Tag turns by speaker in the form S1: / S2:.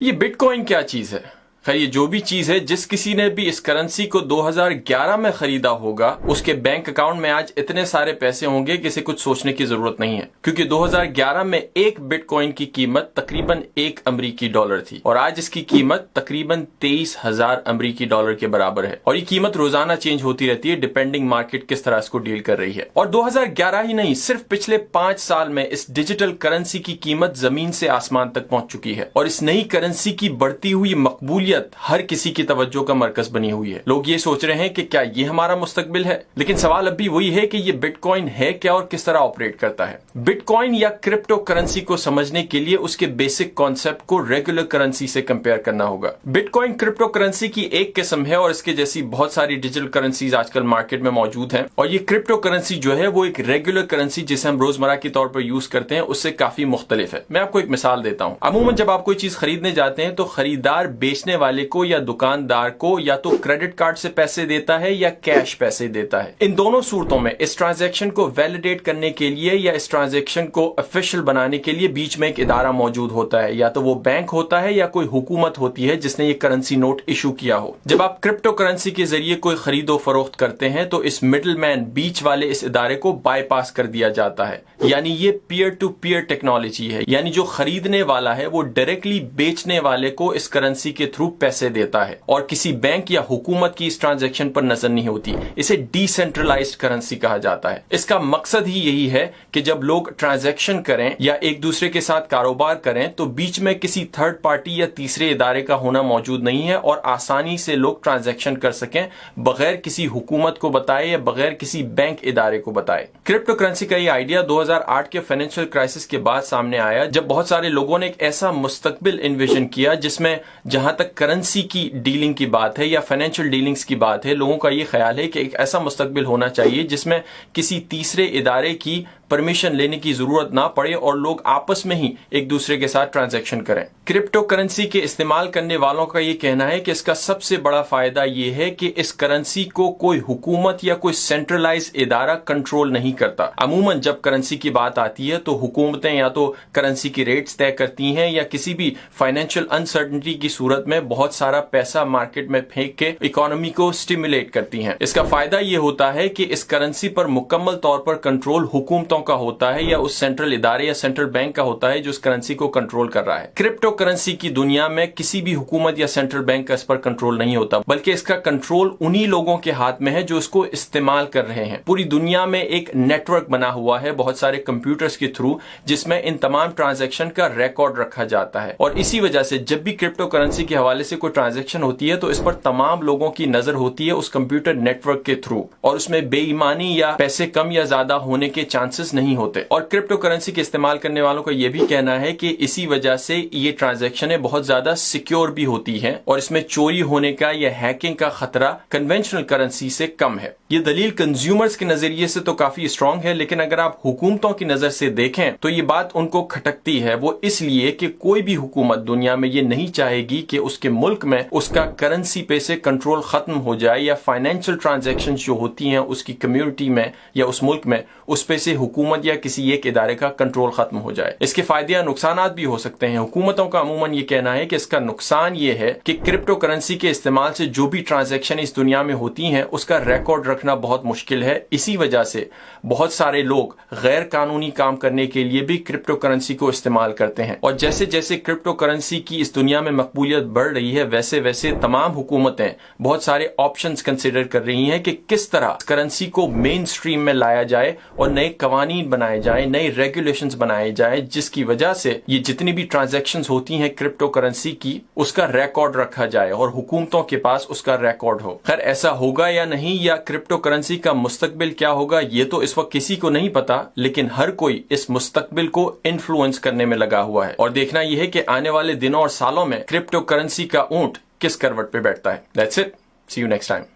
S1: یہ but coin کیا چیز ہے؟ خیر یہ جو بھی چیز ہے، جس کسی نے بھی اس کرنسی کو 2011 میں خریدا ہوگا اس کے بینک اکاؤنٹ میں آج اتنے سارے پیسے ہوں گے کہ اسے کچھ سوچنے کی ضرورت نہیں ہے، کیونکہ 2011 میں ایک بٹ کوائن کی قیمت تقریباً $1 امریکی تھی اور آج اس کی قیمت تقریباً 23,000 امریکی ڈالر کے برابر ہے، اور یہ قیمت روزانہ چینج ہوتی رہتی ہے ڈیپینڈنگ مارکیٹ کس طرح اس کو ڈیل کر رہی ہے۔ اور 2011 ہی نہیں، صرف پچھلے 5 سال میں اس ڈیجیٹل کرنسی کی قیمت زمین سے آسمان تک پہنچ چکی ہے، اور اس نئی کرنسی کی بڑھتی ہوئی مقبولیت ہر کسی کی توجہ کا مرکز بنی ہوئی ہے۔ لوگ یہ سوچ رہے ہیں کہ کیا یہ ہمارا مستقبل ہے؟ لیکن سوال اب بھی وہی ہے کہ یہ بٹ کوائن ہے کیا اور کس طرح آپریٹ کرتا ہے؟ بٹ کوائن یا کرپٹو کرنسی کو سمجھنے کے لیے اس کے بیسک کانسیپٹ کو ریگولر کرنسی سے کمپیئر کرنا ہوگا۔ بٹ کوائن کرپٹو کرنسی کی ایک قسم ہے اور اس کے جیسی بہت ساری ڈیجیٹل کرنسیز آج کل مارکیٹ میں موجود ہیں، اور یہ کرپٹو کرنسی جو ہے وہ ایک ریگولر کرنسی جسے ہم روزمرہ کے طور پر یوز کرتے ہیں اس سے کافی مختلف ہے۔ میں آپ کو ایک مثال دیتا ہوں۔ عموماً جب آپ کوئی چیز خریدنے جاتے ہیں تو خریدار بیچنے والے کو یا دکاندار کو یا تو کریڈٹ کارڈ سے پیسے دیتا ہے یا کیش پیسے دیتا ہے۔ ان دونوں صورتوں میں اس ٹرانزیکشن کو ویلیڈیٹ کرنے کے لیے یا اس ٹرانزیکشن کو افیشل بنانے کے لیے بیچ میں ایک ادارہ موجود ہوتا ہے، یا تو وہ بینک ہوتا ہے یا کوئی حکومت ہوتی ہے جس نے یہ کرنسی نوٹ ایشو کیا ہو۔ جب آپ کرپٹو کرنسی کے ذریعے کوئی خرید و فروخت کرتے ہیں تو اس مڈل مین بیچ والے اس ادارے کو بائی پاس کر دیا جاتا ہے، یعنی یہ پیئر ٹو پیئر ٹیکنالوجی ہے، یعنی جو خریدنے والا ہے وہ ڈائریکٹلی بیچنے والے کو اس کرنسی کے تھرو پیسے دیتا ہے اور کسی بینک یا حکومت کی اس ٹرانزیکشن پر نظر نہیں ہوتی۔ اسے ڈی سینٹرلائزڈ کرنسی کہا جاتا ہے۔ اس کا مقصد ہی یہی ہے کہ جب لوگ ٹرانزیکشن کریں یا ایک دوسرے کے ساتھ کاروبار کریں تو بیچ میں کسی تھرڈ پارٹی یا تیسرے ادارے کا ہونا موجود نہیں ہے اور آسانی سے لوگ ٹرانزیکشن کر سکیں بغیر کسی حکومت کو بتائے یا بغیر کسی بینک ادارے کو بتائے۔ کرپٹو کرنسی کا یہ آئیڈیا 2008 کے فائنینشیل کرائسس کے بعد سامنے آیا، جب بہت سارے لوگوں نے ایک ایسا مستقبل انویژن کیا جس میں جہاں تک کرنسی کی ڈیلنگ کی بات ہے یا فائنینشیل ڈیلنگز کی بات ہے، لوگوں کا یہ خیال ہے کہ ایک ایسا مستقبل ہونا چاہیے جس میں کسی تیسرے ادارے کی پرمیشن لینے کی ضرورت نہ پڑے اور لوگ آپس میں ہی ایک دوسرے کے ساتھ ٹرانزیکشن کریں۔ کرپٹو کرنسی کے استعمال کرنے والوں کا یہ کہنا ہے کہ اس کا سب سے بڑا فائدہ یہ ہے کہ اس کرنسی کو کوئی حکومت یا کوئی سینٹرلائز ادارہ کنٹرول نہیں کرتا۔ عموماً جب کرنسی کی بات آتی ہے تو حکومتیں یا تو کرنسی کی ریٹس طے کرتی ہیں یا کسی بھی فائنینشیل انسرٹنٹی کی صورت میں بہت سارا پیسہ مارکیٹ میں پھینک کے اکانومی کو سٹیمولیٹ کرتی ہیں۔ اس کا فائدہ یہ ہوتا ہے کہ اس کرنسی پر مکمل طور پر کنٹرول حکومتوں کا ہوتا ہے یا اس سینٹرل ادارے یا سینٹرل بینک کا ہوتا ہے جو اس کرنسی کو کنٹرول کر رہا ہے۔ کرپٹو کرنسی کی دنیا میں کسی بھی حکومت یا سینٹرل بینک کا اس پر کنٹرول نہیں ہوتا، بلکہ اس کا کنٹرول انہی لوگوں کے ہاتھ میں ہے جو اس کو استعمال کر رہے ہیں۔ پوری دنیا میں ایک نیٹ ورک بنا ہوا ہے بہت سارے کمپیوٹرز کے تھرو جس میں ان تمام ٹرانزیکشن کا ریکارڈ رکھا جاتا ہے، اور اسی وجہ سے جب بھی کرپٹو کرنسی کے حوالے سے کوئی ٹرانزیکشن ہوتی ہے تو اس پر تمام لوگوں کی نظر ہوتی ہے اس کمپیوٹر نیٹ ورک کے تھرو، اور اس میں بے ایمانی یا پیسے کم یا زیادہ ہونے کے چانسز نہیں ہوتے۔ اور کرپٹو کرنسی کے استعمال کرنے والوں کا یہ بھی کہنا ہے کہ اسی وجہ سے یہ ٹرانزیکشنیں بہت زیادہ سیکیور بھی ہوتی ہیں اور اس میں چوری ہونے کا یا ہیکنگ کا خطرہ کنونشنل کرنسی سے کم ہے۔ یہ دلیل کنزیومرز کے نظریے سے تو کافی اسٹرانگ ہے، لیکن اگر آپ حکومتوں کی نظر سے دیکھیں تو یہ بات ان کو کھٹکتی ہے، وہ اس لیے کہ کوئی بھی حکومت دنیا میں یہ نہیں چاہے گی کہ اس کے ملک میں اس کا کرنسی پہ سے کنٹرول ختم ہو جائے یا فائنینشیل ٹرانزیکشن جو ہوتی ہیں اس کی کمیونٹی میں یا اس ملک میں اس پہ سے حکومت یا کسی ایک ادارے کا کنٹرول ختم ہو جائے۔ اس کے فائدے یا نقصانات بھی ہو سکتے ہیں۔ حکومتوں کا عموماً یہ کہنا ہے کہ اس کا نقصان یہ ہے کہ کرپٹو کرنسی کے استعمال سے جو بھی ٹرانزیکشن اس دنیا میں ہوتی ہیں اس کا ریکارڈ رکھنا بہت مشکل ہے، اسی وجہ سے بہت سارے لوگ غیر قانونی کام کرنے کے لیے بھی کرپٹو کرنسی کو استعمال کرتے ہیں، اور جیسے جیسے کرپٹو کرنسی کی اس دنیا میں مقبولیت بڑھ رہی ہے ویسے ویسے تمام حکومتیں بہت سارے آپشنز کنسیڈر کر رہی ہیں کہ کس طرح کرنسی کو مین سٹریم میں لایا جائے اور نئے قوانین بنائے جائیں، نئے ریگولیشنز بنائے جائیں، جس کی وجہ سے یہ جتنی بھی ٹرانزیکشنز ہوتی ہیں کرپٹو کرنسی کی اس کا ریکارڈ رکھا جائے اور حکومتوں کے پاس اس کا ریکارڈ ہو۔ خیر ایسا ہوگا یا نہیں، یا کرپٹو کرنسی کا مستقبل کیا ہوگا، یہ تو اس وقت کسی کو نہیں پتا، لیکن ہر کوئی اس مستقبل کو انفلوئنس کرنے میں لگا ہوا ہے، اور دیکھنا یہ ہے کہ آنے والے دنوں اور سالوں میں کرپٹو کرنسی کا اونٹ کس کروٹ پہ بیٹھتا ہے۔ That's it. See you next time.